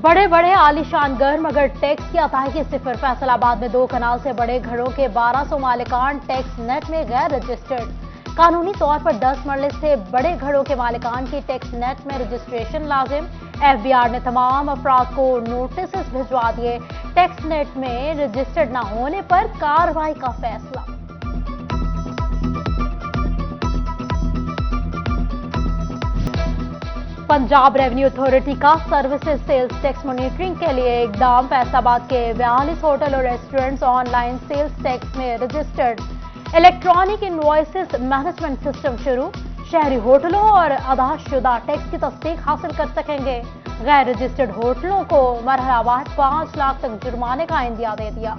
बड़े बड़े आलीशान घर मगर टैक्स की अदायगी सिफर। फैसलाबाद में 2 कनाल से बड़े घरों के 1200 मालिकान टैक्स नेट में गैर रजिस्टर्ड। कानूनी तौर पर 10 मरले से बड़े घरों के मालिकान की टैक्स नेट में रजिस्ट्रेशन लाजिम। एफबीआर ने तमाम अफराद को नोटिस भिजवा दिए। टैक्स नेट में रजिस्टर्ड न होने पर कार्रवाई का फैसला। पंजाब रेवेन्यू अथॉरिटी का सर्विसेज सेल्स टैक्स मॉनिटरिंग के लिए इकदाम। फैसलाबाद के 42 होटल और रेस्टोरेंट्स ऑनलाइन सेल्स टैक्स में registered. Electronic invoices management system शुरू। शहरी होटलों और अदाशुदा टैक्स की तस्दीक हासिल कर सकेंगे। गैर रजिस्टर्ड होटलों को मरहलावार 5 लाख तक जुर्माने का इंदिया दे दिया।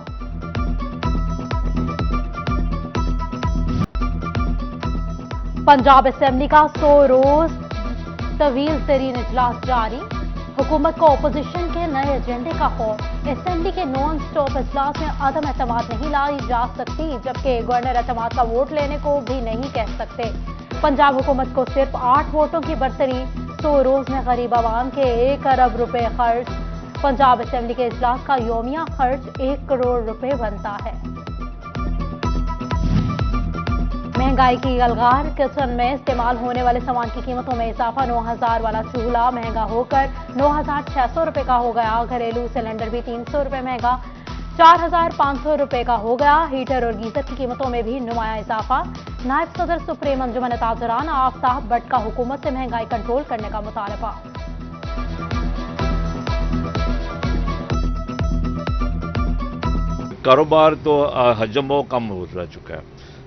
पंजाब असेंबली का 100 रोज तवील तरीन इजलास जारी। हुकूमत को अपोजिशन के नए एजेंडे का खौफ। असेंबली के नॉन स्टॉप इजलास में अदम एतमाद नहीं लाई जा सकती, जबकि गवर्नर एतमाद का वोट लेने को भी नहीं कह सकते। पंजाब हुकूमत को सिर्फ 8 वोटों की बरतरी। 100 रोज में गरीब आवाम के 1 अरब रुपए खर्च। पंजाब असेंबली के इजलास का योमिया खर्च 1 करोड़ रुपए बनता है। महंगाई की गलगार। किचन में इस्तेमाल होने वाले सामान की कीमतों में इजाफा। 9000 वाला चूल्हा महंगा होकर 9600 रुपए का हो गया। घरेलू सिलेंडर भी 300 रुपए महंगा 4500 रुपए का हो गया। हीटर और गीजर की कीमतों में भी नुमाया इजाफा। नायब सदर सुप्रीम अंजुमन ताजरान आफ्ताब भट्ट का हुकूमत से महंगाई कंट्रोल करने का मुतालबा। कारोबार तो हजम वो कम हो चुका है।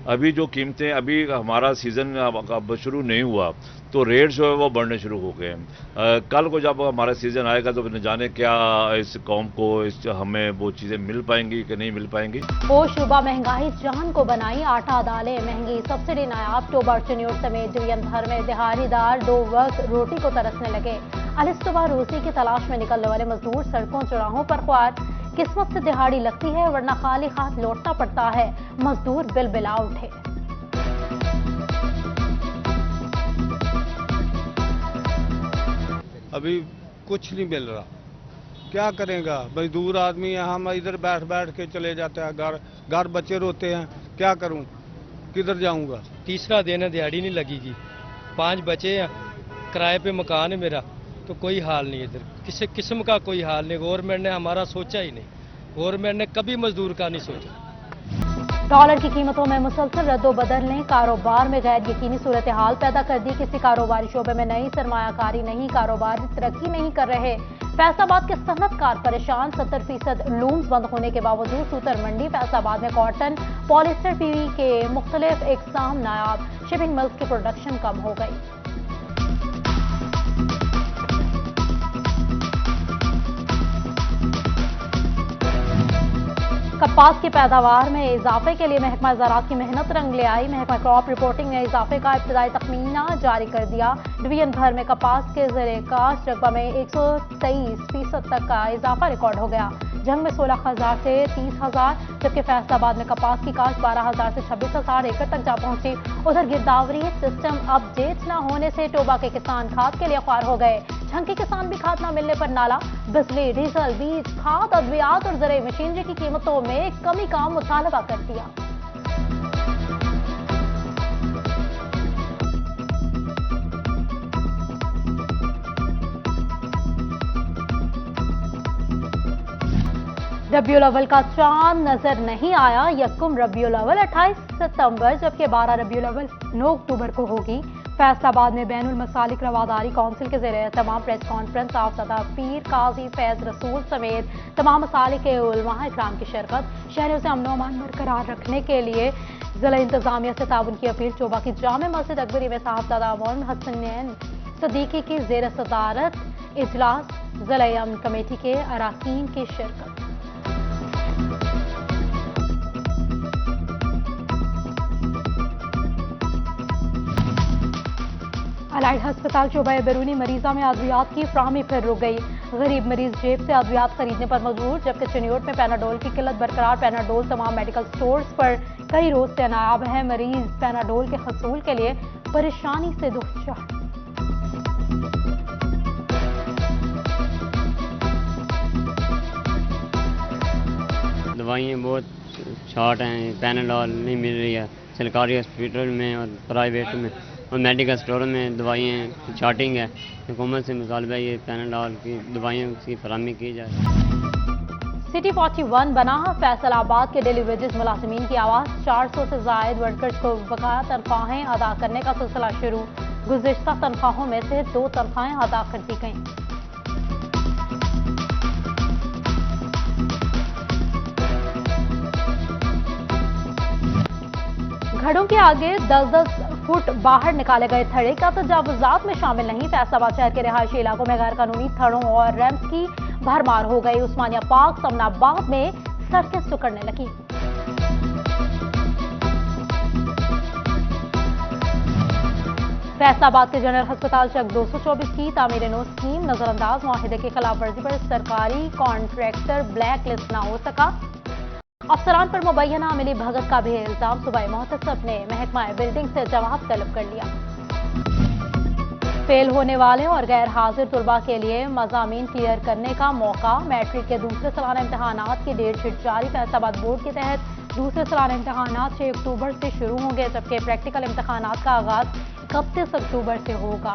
अभी जो कीमतें, अभी हमारा सीज़न अब शुरू नहीं हुआ तो रेट जो है वो बढ़ने शुरू हो गए हैं। कल को जब हमारा सीज़न आएगा तो न जाने क्या इस कौम को हमें वो चीज़ें मिल पाएंगी कि नहीं मिल पाएंगी। वो शुबा महंगाई जान को बनाई। आटा दालें महंगी, सब्सिडी नायाब। टोबा चिन्योट समेत डिवीजन भर में दिहाड़ीदार 2 वक्त रोटी को तरसने लगे। अलिस्तुबा रोजी की तलाश में निकलने वाले मजदूर सड़कों चौराहों पर ख्वार। किस्मत से दिहाड़ी लगती है वरना खाली हाथ लौटना पड़ता है। मजदूर बिलबिला उठे। अभी कुछ नहीं मिल रहा, क्या करेगा मजदूर आदमी है। हम इधर बैठ बैठ के चले जाते हैं, घर बच्चे रोते हैं, क्या करूं, किधर जाऊंगा। तीसरा दिन है, दिहाड़ी नहीं लगेगी। 5 बच्चे हैं, किराए पे मकान है मेरा, तो कोई हाल नहीं। इधर किसी किस्म का कोई हाल नहीं। गवर्नमेंट ने हमारा सोचा ही नहीं। गवर्नमेंट ने कभी मजदूर का नहीं सोचा। डॉलर की कीमतों में मुसलसल रद्दोबदल ने कारोबार में गैर यकीनी सूरत हाल पैदा कर दी। किसी कारोबारी शोबे में नई सरमायाकारी नहीं, कारोबारी तरक्की नहीं कर रहे। फैसलाबाद के सनतकार परेशान। 70% लूम्स बंद होने के बावजूद सूतर मंडी। फैसलाबाद में कॉटन, पॉलिस्टर, पीवी के मुख्तलिफ इकसाम नायाब। शिपिंग मिल्स की प्रोडक्शन कम हो गई। कपास की पैदावार में इजाफे के लिए महकमा ज़राअत की मेहनत रंग ले आई। महकमा क्रॉप रिपोर्टिंग ने इजाफे का इब्तदाई तखमीना जारी कर दिया। डिवीजन भर में कपास के ज़रिए काश्त रकबा में 123% तक का इजाफा रिकॉर्ड हो गया। जंग में 16,000 से 30,000, जबकि फैसलाबाद में कपास की काश्त 12,000 से 26,000 एकड़ तक जा पहुंची। उधर गिरदावरी सिस्टम अपडेट न होने से टोबा के किसान खाद के लिए ख्वार हो गए। झंग के किसान भी खाद न मिलने पर नाला। बिजली, डीजल, बीज, खाद, अद्वियात और ज़राई मशीनरी की कीमतों में कमी का मुतालबा कर दिया। रबियुल अव्वल का चांद नजर नहीं आया। यकुम रबियुल अव्वल 28 सितंबर जबकि 12 रबियुल अव्वल 9 अक्टूबर को होगी। फैसलाबाद में बैनुल मसालिक रवादारी काउंसिल के ज़रिए तमाम प्रेस कॉन्फ्रेंस। आफ्ताब पीर, काजी फैज रसूल समेत तमाम मसालिक के उलमा इकराम की शिरकत। शहरों से अमन अमान बरकरार रखने के लिए जिला इंतजामिया से ताउन की अपील। चोबा की जामे मस्जिद अकबरी में साहबजादा अमन हसनैन सदीकी की ज़ेर सदारत इजलास। जिला अमन कमेटी के अरकान की शिरकत। अलाइड हस्पताल शोबा बैरूनी मरीजा में अद्वियात की फ्राहमी फिर रुक गई। गरीब मरीज जेब से अद्वियात खरीदने पर मजबूर, जबकि चिन्योट में पैनाडोल की किल्लत बरकरार। पैनाडोल तमाम मेडिकल स्टोर्स पर कई रोज से नायाब है। मरीज पैनाडोल के हसूल के लिए परेशानी से दुचार। दवाइयाँ बहुत शॉर्ट हैं, पैनाडॉल नहीं मिल रही है सरकारी हॉस्पिटल में और प्राइवेट में, और मेडिकल स्टोर में दवाइयाँ शॉर्टिंग है। हुकूमत से मुतालबा है ये पैनाडॉल की दवाइयों की फराहमी की जाए। सिटी 41 बना फैसलाबाद के डेली वेजेस मुलाजिमीन की आवाज़, 400 से जायद वर्कर्स को बकाया तनख्वाहें अदा करने का सिलसिला शुरू। गुज़िश्ता तनख्वाहों में से 2 तनख्वाहें अदा कर दी गईं। घरों के आगे 10-10 फुट बाहर निकाले गए थड़े का तजावुजात में शामिल नहीं। फैसलाबाद शहर के रिहायशी इलाकों में गैर कानूनी थड़ों और रैम्स की भरमार हो गई। उस्मानिया पार्क समनाबाद में सड़कें सिकुड़ने लगी। फैसलाबाद के जनरल अस्पताल चक 224 की तामीर नो स्कीम नजरअंदाज, मुआहिदे की खिलाफ वर्जी पर सरकारी कॉन्ट्रैक्टर ब्लैक लिस्ट न हो सका। अफसरान पर मुबैना मिली भगत का भी इल्जाम, सूबाई मोहतसब ने महकमा बिल्डिंग से जवाब तलब कर लिया। फेल होने वाले और गैर हाजिर तुलबा के लिए मज़ामीन क्लियर करने का मौका, मैट्रिक के दूसरे सालाना इम्तहानात की डेट शीट जारी। फैसलाबाद बोर्ड के तहत दूसरे सालाना इम्तहानात 6 अक्टूबर से शुरू होंगे, जबकि प्रैक्टिकल इम्तहानात का आगाज 31 अक्टूबर से होगा।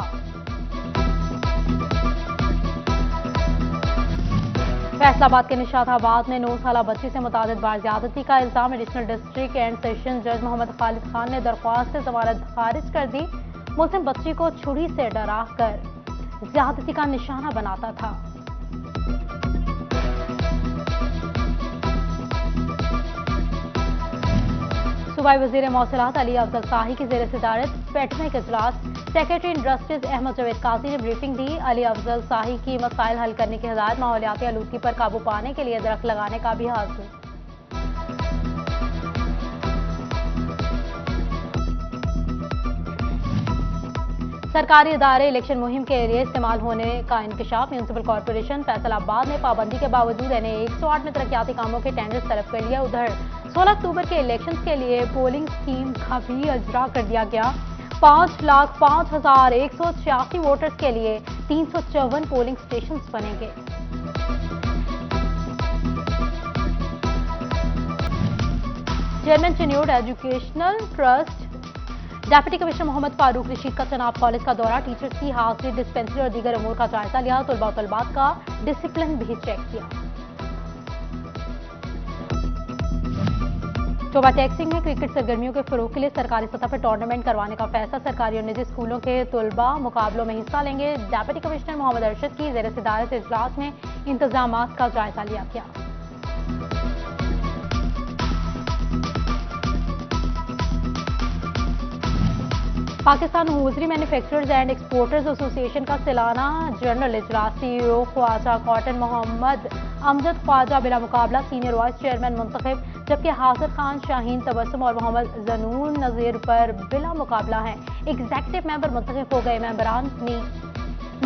फैसलाबाद के निशाताबाद में 9 साला बच्ची से मुतादिद बार ज्यादती का इल्जाम। एडिशनल डिस्ट्रिक्ट एंड सेशन जज मोहम्मद खालिद खान ने दरख्वास्त जमानत खारिज कर दी। मुस्लिम बच्ची को छुरी से डरा कर ज्यादती का निशाना बनाता था। सूबाई वजीर मौसलात अली अफजल शाही की जेर सदारत पैटर्निक इजलास, सेक्रेटरी इंडस्ट्रीज अहमद जावेद काजी ने ब्रीफिंग दी। अली अफजल शाही की मसाइल हल करने की हिदायत, माहौलियाती आलूदगी पर काबू पाने के लिए दरख्त लगाने का भी हासिल। सरकारी इदारे इलेक्शन मुहिम के लिए इस्तेमाल होने का इंकशाफ। म्यूनसिपल कॉर्पोरेशन फैसलाबाद ने पाबंदी के बावजूद NA 108 में तरक्याती कामों के टेंडर्स तलब कर लिया। उधर 16 अक्टूबर के इलेक्शन के लिए पोलिंग स्कीम का भी अजरा कर दिया गया। 5,05,186 वोटर्स के लिए 354 पोलिंग स्टेशन बनेंगे। Chairman Chiniot educational trust deputy commissioner Mohammad Farooq Rashid का चनाब कॉलेज का दौरा, टीचर्स की हाजिरी, डिस्पेंसरी और दीगर अमूर का जायजा लिया। तलबात का डिसिप्लिन भी चेक किया। टोबा टैक्सिंग में क्रिकेट सरगर्मियों के फरोग के लिए सरकारी सतह पर टूर्नामेंट करवाने का फैसला। सरकारी और निजी स्कूलों के तुलबा मुकाबलों में हिस्सा लेंगे। डेप्यूटी कमिश्नर मोहम्मद अरशद की ज़ेर सदारत इजलास में इंतजामात का जायजा लिया गया। Pakistan hosiery manufacturers and exporters association का सालाना जनरल इजलास। CEO ख्वाजा कॉटन मोहम्मद अमजद ख्वाजा बिला मुकाबला सीनियर वाइस चेयरमैन मुंतखब, जबकि हासिर खान, शाहीन तबस्सुम और मोहम्मद जनून नजीर पर बिला मुकाबला हैं। एग्जीक्यूटिव मेंबर मुंतखब हो गए। मेंबरान ने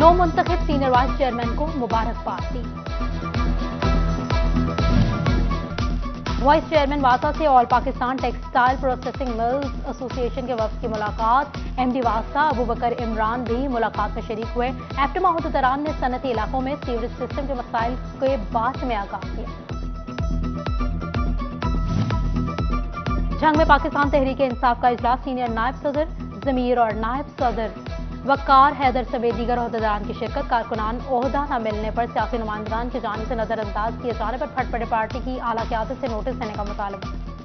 9 मुंतखब सीनियर वाइस चेयरमैन को मुबारकबाद दी। वाइस चेयरमैन वासा से all Pakistan textile processing mills association के वफ्द की मुलाकात। MD वासा अबू बकर इमरान भी मुलाकात में शरीक हुए। एफ्टर महमूद दरान ने सनती इलाकों में सीवरेज सिस्टम के मसाइल के बारे में आगाह किया। जंग में पाकिस्तान तहरीक इंसाफ का इजलास। सीनियर नायब सदर जमीर और नायब सदर वकार हैदर समेत दीगर ओहदेदारान की शिरकत। कारकुनान ओहदा न मिलने पर सियासी नुमाइंदगान की जानिब से नजरअंदाज किए जाने पर फट पड़े पार्टी की आला क़यादत से नोटिस देने का मुतालबा।